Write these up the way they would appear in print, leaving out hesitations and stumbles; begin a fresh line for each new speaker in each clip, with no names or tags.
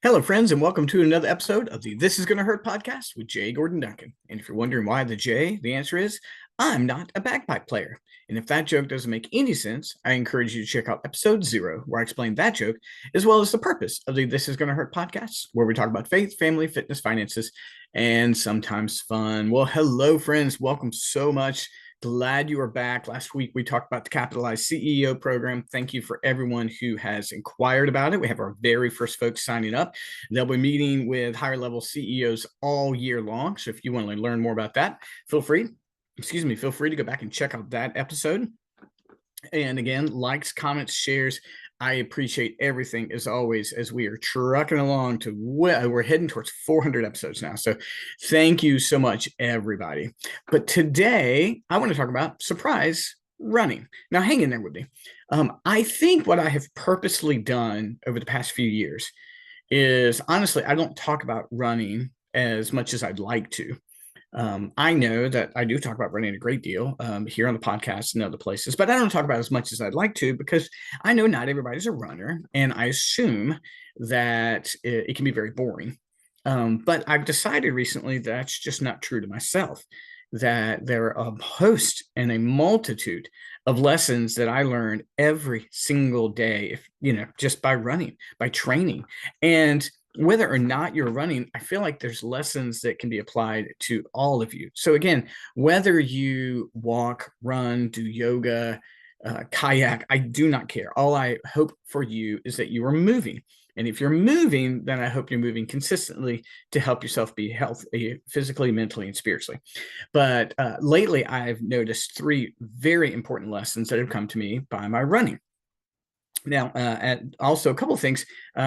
Hello, friends, and welcome to another episode of the This Is Gonna Hurt podcast with Jay Gordon Duncan. And if you're wondering why the J, the answer is I'm not a bagpipe player. And if that joke doesn't make any sense, I encourage you to check out episode 0, where I explain that joke, as well as the purpose of the This Is Gonna Hurt podcast, where we talk about faith, family, fitness, finances, and sometimes fun. Well, hello, friends. Welcome so much. Glad you are back. Last week, we talked about the Capitalized CEO program. Thank you for everyone who has inquired about it. We have our very first folks signing up. They'll be meeting with higher level CEOs all year long. So if you want to learn more about that, feel free to go back and check out that episode. And again, likes, comments, shares. I appreciate everything as always, as we are trucking along to we're heading towards 400 episodes now. So thank you so much, everybody. But today I want to talk about surprise running. Now, hang in there with me. I think what I have purposely done over the past few years is, honestly, I don't talk about running as much as I'd like to. I know that I do talk about running a great deal here on the podcast and other places, but I don't talk about as much as I'd like to because I know not everybody's a runner, and I assume that it can be very boring. But I've decided recently that's just not true to myself, that there are a host and a multitude of lessons that I learned every single day, if just by running, by training. And whether or not you're running, I feel like there's lessons that can be applied to all of you. So again, whether you walk, run, do yoga, kayak, I do not care. All I hope for you is that you are moving. And if you're moving, then I hope you're moving consistently to help yourself be healthy physically, mentally, and spiritually. But lately, I've noticed 3 very important lessons that have come to me by my running. Now, and also a couple of things.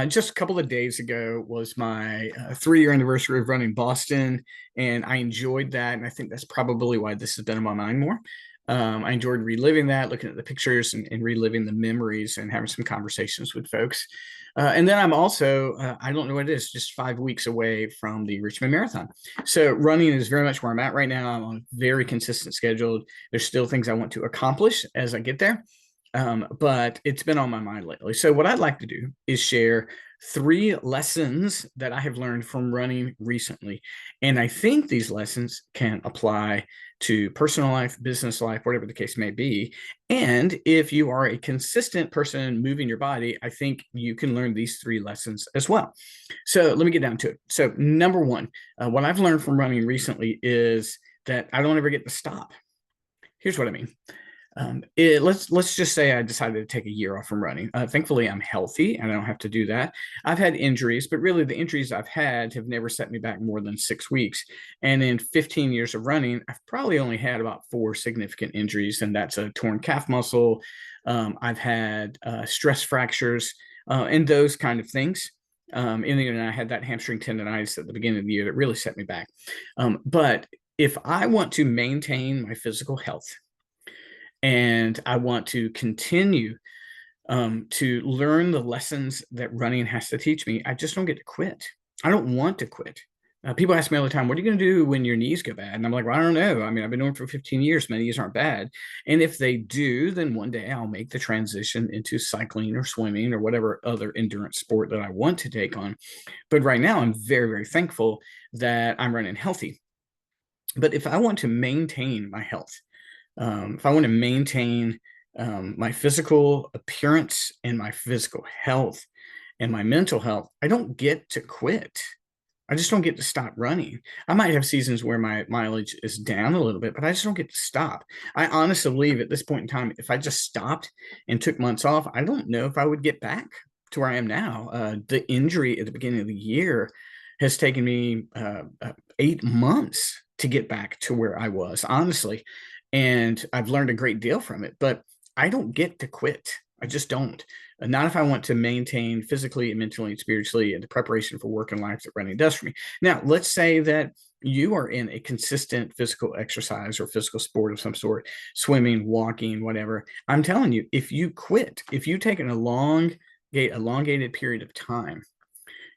Just a couple of days ago was my 3-year anniversary of running Boston, and I enjoyed that. And I think that's probably why this has been on my mind more. I enjoyed reliving that, looking at the pictures and reliving the memories and having some conversations with folks. And then I'm also, I don't know what it is, just 5 weeks away from the Richmond Marathon. So running is very much where I'm at right now. I'm on a very consistent schedule. There's still things I want to accomplish as I get there. But it's been on my mind lately. So what I'd like to do is share 3 lessons that I have learned from running recently. And I think these lessons can apply to personal life, business life, whatever the case may be. And if you are a consistent person moving your body, I think you can learn these 3 lessons as well. So let me get down to it. So number 1, what I've learned from running recently is that I don't ever get to stop. Here's what I mean. Let's just say I decided to take a year off from running. Thankfully, I'm healthy and I don't have to do that. I've had injuries, but really the injuries I've had have never set me back more than 6 weeks. And in 15 years of running, I've probably only had about 4 significant injuries, and that's a torn calf muscle. I've had stress fractures and those kind of things. And I had that hamstring tendonitis at the beginning of the year that really set me back. But if I want to maintain my physical health, and I want to continue to learn the lessons that running has to teach me, I just don't get to quit. I don't want to quit. People ask me all the time, what are you going to do when your knees go bad? And I'm like, well, I don't know. I mean, I've been doing it for 15 years. My knees aren't bad. And if they do, then one day I'll make the transition into cycling or swimming or whatever other endurance sport that I want to take on. But right now, I'm very, very thankful that I'm running healthy. But if I want to maintain my health, if I want to maintain my physical appearance and my physical health and my mental health, I don't get to quit. I just don't get to stop running. I might have seasons where my mileage is down a little bit, but I just don't get to stop. I honestly believe at this point in time, if I just stopped and took months off, I don't know if I would get back to where I am now. The injury at the beginning of the year has taken me 8 months to get back to where I was, honestly. And I've learned a great deal from it, but I don't get to quit. I just don't. Not if I want to maintain physically and mentally and spiritually and the preparation for work and life that running does for me. Now, let's say that you are in a consistent physical exercise or physical sport of some sort, swimming, walking, whatever. I'm telling you, if you quit, if you take an elongated period of time,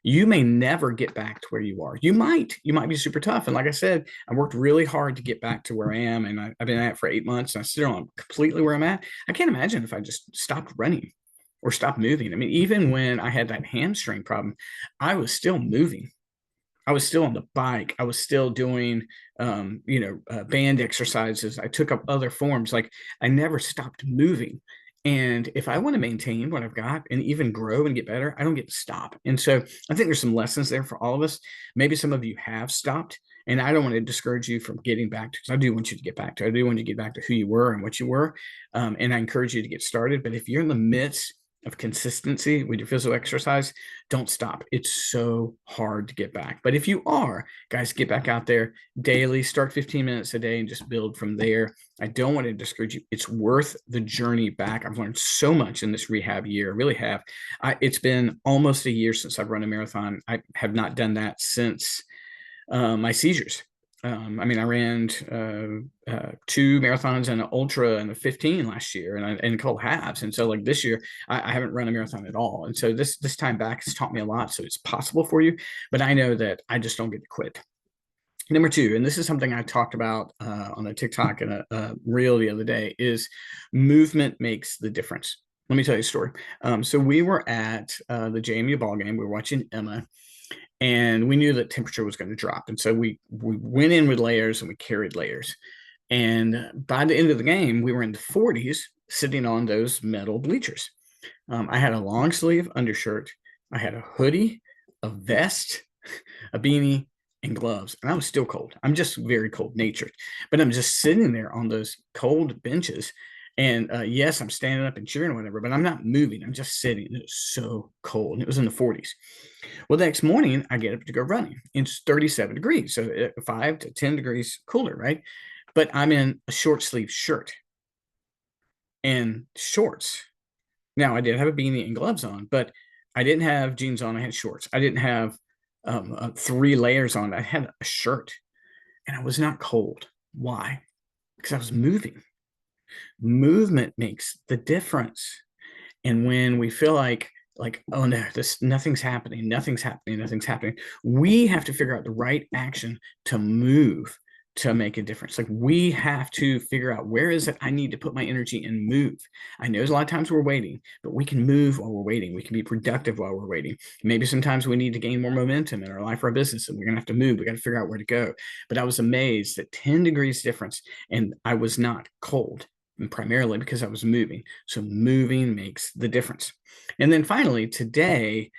you may never get back to where you are. You might be super tough. And like I said, I worked really hard to get back to where I am. And I've been at it for 8 months and I still am completely where I'm at. I can't imagine if I just stopped running. or stop moving. I mean, even when I had that hamstring problem, I was still moving. I was still on the bike. I was still doing, band exercises. I took up other forms. Like I never stopped moving. And if I want to maintain what I've got and even grow and get better, I don't get to stop. And so I think there's some lessons there for all of us. Maybe some of you have stopped, and I don't want to discourage you from getting back to, because I do want you to get back to, I do want you to get back to who you were and what you were. And I encourage you to get started. But if you're in the midst of consistency with your physical exercise, don't stop. It's so hard to get back. But if you are, guys, get back out there daily, start 15 minutes a day and just build from there. I don't want to discourage you. It's worth the journey back. I've learned so much in this rehab year. I really have. It's been almost a year since I've run a marathon. I have not done that since my seizures. I mean, I ran 2 marathons and an ultra and a 15 last year, and a couple halves. And so, like this year, I haven't run a marathon at all. And so this time back has taught me a lot. So it's possible for you, but I know that I just don't get to quit. Number 2, and this is something I talked about on a TikTok and a reel the other day, is movement makes the difference. Let me tell you a story. So we were at the JMU ball game. We were watching Emma, and we knew that temperature was going to drop. And so we went in with layers and we carried layers. And by the end of the game, we were in the 40s sitting on those metal bleachers. I had a long sleeve undershirt. I had a hoodie, a vest, a beanie, and gloves. And I was still cold. I'm just very cold natured, but I'm just sitting there on those cold benches. And yes, I'm standing up and cheering or whatever, but I'm not moving. I'm just sitting. It was so cold. And it was in the 40s. Well, the next morning, I get up to go running. It's 37 degrees, so 5 to 10 degrees cooler, right? But I'm in a short sleeve shirt and shorts. Now, I did have a beanie and gloves on, but I didn't have jeans on. I had shorts. I didn't have 3 layers on. I had a shirt, and I was not cold. Why? Because I was moving. Movement makes the difference. And when we feel like, oh no, nothing's happening, we have to figure out the right action to move to make a difference. Like we have to figure out, where is it I need to put my energy and move. I know there's a lot of times we're waiting, but we can move while we're waiting. We can be productive while we're waiting. Maybe sometimes we need to gain more momentum in our life or our business, and we're gonna have to move. We got to figure out where to go. But I was amazed that 10 degrees difference, and I was not cold, and primarily because I was moving. So moving makes the difference. And then finally, today,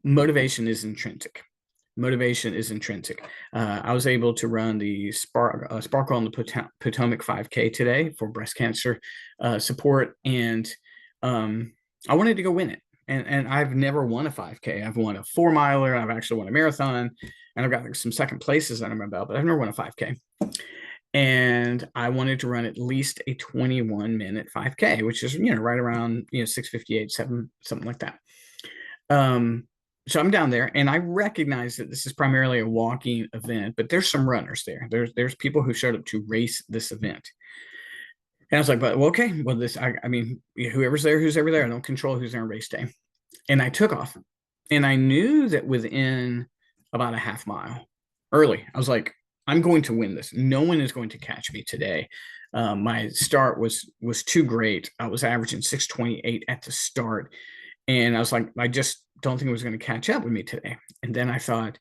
motivation is intrinsic. Motivation is intrinsic. I was able to run the Sparkle on the Potomac 5K today for breast cancer support, and I wanted to go win it. And I've never won a 5K. I've won a 4-miler. I've actually won a marathon, and I've got like some second places under my belt, but I've never won a 5K. And I wanted to run at least a 21-minute 5K, which is, right around, 6:58, 7, something like that. So I'm down there, and I recognize that this is primarily a walking event, but there's some runners there. There's people who showed up to race this event. And I was like, well, okay, well, I mean, whoever's there, who's ever there, I don't control who's there on race day. And I took off, and I knew that within about a half mile early, I was like, I'm going to win this. No one is going to catch me today. My start was too great. I was averaging 6:28 at the start. And I was like, I just don't think it was going to catch up with me today. And then I thought,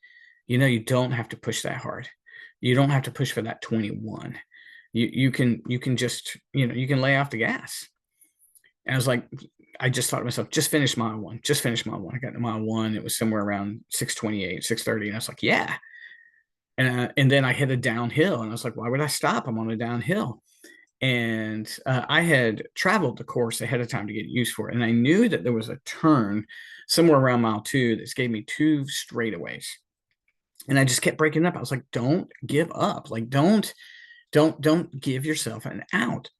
you don't have to push that hard. You don't have to push for that 21. You can just, you can lay off the gas. And I was like, I just thought to myself, just finish mile 1. Just finish mile 1. I got to mile 1. It was somewhere around 6:28, 6:30. And I was like, yeah. And then I hit a downhill, and I was like, why would I stop? I'm on a downhill. And I had traveled the course ahead of time to get used for it. And I knew that there was a turn somewhere around mile 2 that gave me 2 straightaways. And I just kept breaking up. I was like, don't give up. Like, don't give yourself an out.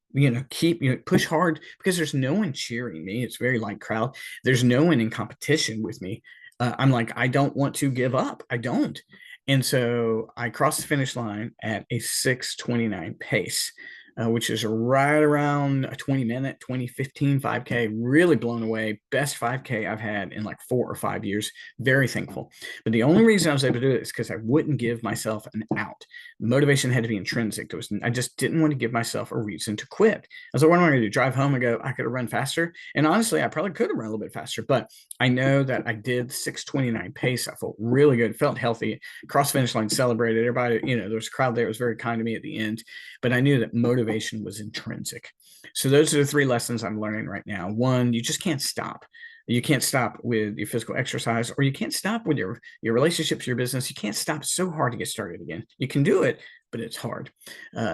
Keep, push hard, because there's no one cheering me. It's a very light crowd. There's no one in competition with me. I'm like, I don't want to give up. I don't. And so I crossed the finish line at a 6:29 pace. which is right around a 20-minute, 2015 5K. Really blown away. Best 5K I've had in like 4 or 5 years. Very thankful. But the only reason I was able to do it is because I wouldn't give myself an out. The motivation had to be intrinsic. I just didn't want to give myself a reason to quit. I was like, what am I going to do? Drive home and go, I could have run faster. And honestly, I probably could have run a little bit faster, but I know that I did 6:29 pace. I felt really good, felt healthy. Cross finish line, celebrated. Everybody, there was a crowd there. It was very kind to me at the end, but I knew that motivation was intrinsic. So those are the 3 lessons I'm learning right now. One, you just can't stop. You can't stop with your physical exercise, or you can't stop with your relationships, your business. You can't stop so hard to get started again. You can do it, but it's hard.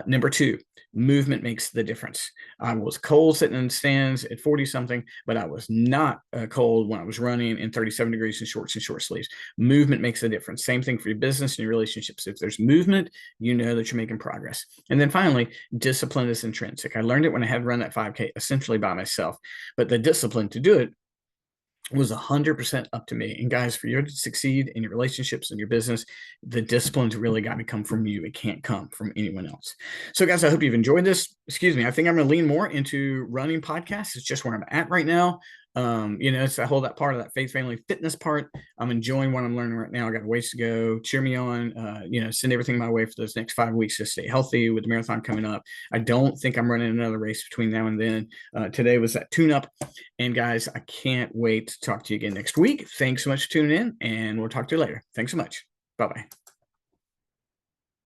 Number 2, movement makes the difference. I was cold sitting in the stands at 40 something, but I was not cold when I was running in 37 degrees in shorts and short sleeves. Movement makes a difference. Same thing for your business and your relationships. If there's movement, you know that you're making progress. And then finally, discipline is intrinsic. I learned it when I had run that 5K essentially by myself, but the discipline to do it was 100% up to me. And guys, for you to succeed in your relationships and your business, the discipline's really got to come from you. It can't come from anyone else. So guys, I hope you've enjoyed this. Excuse me. I think I'm going to lean more into running podcasts. It's just where I'm at right now. It's that part of that faith, family, fitness part. I'm enjoying what I'm learning right now. I got a ways to go. Cheer me on. Send everything my way for those next 5 weeks to stay healthy with the marathon coming up. I don't think I'm running another race between now and then. Today was that tune-up. And guys, I can't wait to talk to you again next week. Thanks so much for tuning in, and we'll talk to you later. Thanks so much. Bye-bye.